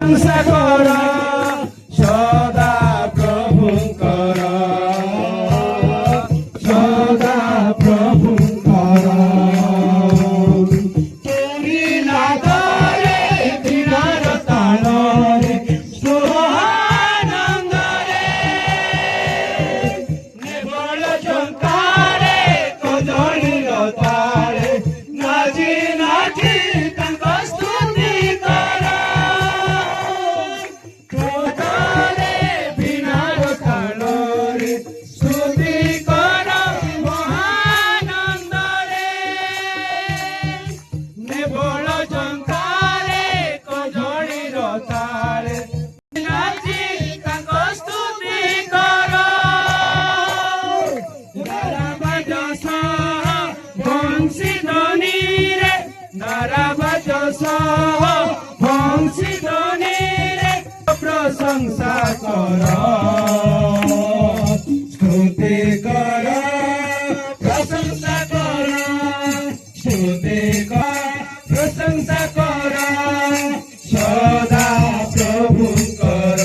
କର ସଦା ପ୍ରଭୁଙ୍କର ସଦା ପ୍ରଭୁଙ୍କର ପୁରୀ ନାଦରେ ବୀଣାର ତାଳରେ ସ୍ୱରାନନ୍ଦରେ ନେବଳ ଝଙ୍କାରେ କଦଳୀର ତାଳେ ନାଚି ନାଚି ତାଙ୍କ ସ୍ତୁତି କର କ୍ରୋଧରେ ବୀଣାର ତାଳରେ ସ୍ତୁତି କର ମହାନନ୍ଦରେ ନେବଳ ଝଙ୍କାରେ କଦଳୀର ତାଳେ ନାଚି ତାଙ୍କ ସ୍ତୁତି କର ନାରାବାଜ ସହ ବଂଶୀ ଧ୍ୱନିରେ ନାରାବାଜ ସହ ବଂଶୀ ଧ୍ୱନିରେ ପ୍ରଶଂସା କର ସ୍ତୁତି କର ପ୍ରଶଂସା କର ସ୍ତୁତି କର ପ୍ରଶଂସା କର ସଦା ପ୍ରଭୁଙ୍କର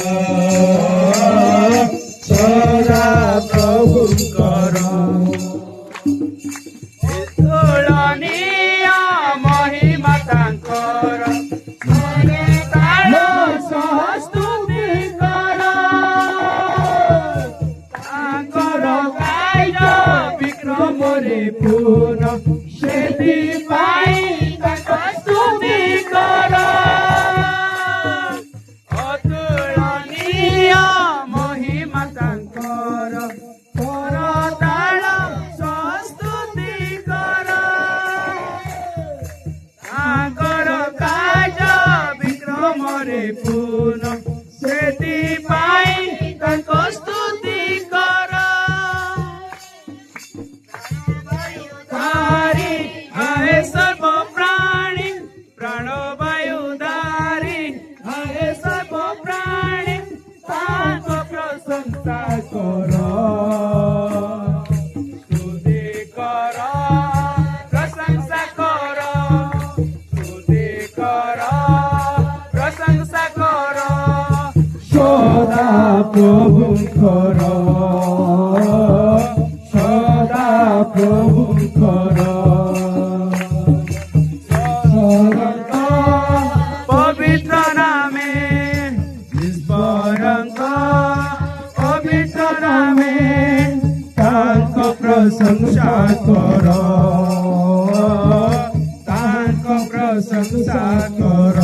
ସଦା ପ୍ରଭୁଙ୍କର ତୁଳନୀୟ ମହିମା ତାଙ୍କର ମନେ ତାଳ ସହ ସ୍ତୁତି କର ତାଙ୍କର କାୟ ବିକ୍ରମରେ ପୂର୍ଣ୍ଣ ସେଥିପାଇଁ ତାଙ୍କ ସ୍ତୁତି କର ଅତୁଳନୀୟ ମହିମା ତାଙ୍କର କରତାଳ ସହ ସ୍ତୁତି କର ତାଙ୍କର କାର୍ଯ୍ୟ ବିକ୍ରମରେ ପୂର୍ଣ୍ଣ ସେଥିପାଇଁ ତାଙ୍କ ସ୍ତୁତି କର ଧାରି ଆଏ ସର୍ବ ପ୍ରାଣୀ ପ୍ରାଣବାୟୁଧାରୀ ଆଏ ସର୍ବ ପ୍ରାଣୀ ତାଙ୍କ ପ୍ରଶଂସା କର ସ୍ତୁତି କର ପ୍ରଶଂସା କର ସ୍ତୁତି କର ପ୍ରଶଂସା କର ସଦା ପ୍ରଭୁଙ୍କର ସଦା ପ୍ରଭୁଙ୍କର ଈଶ୍ୱରଙ୍କ ପବିତ୍ର ନାମେ ଈଶ୍ୱରଙ୍କ ପବିତ୍ର ନାମେ ତାଙ୍କ ପ୍ରଶଂସା କର ତାଙ୍କ ପ୍ରଶଂସା କର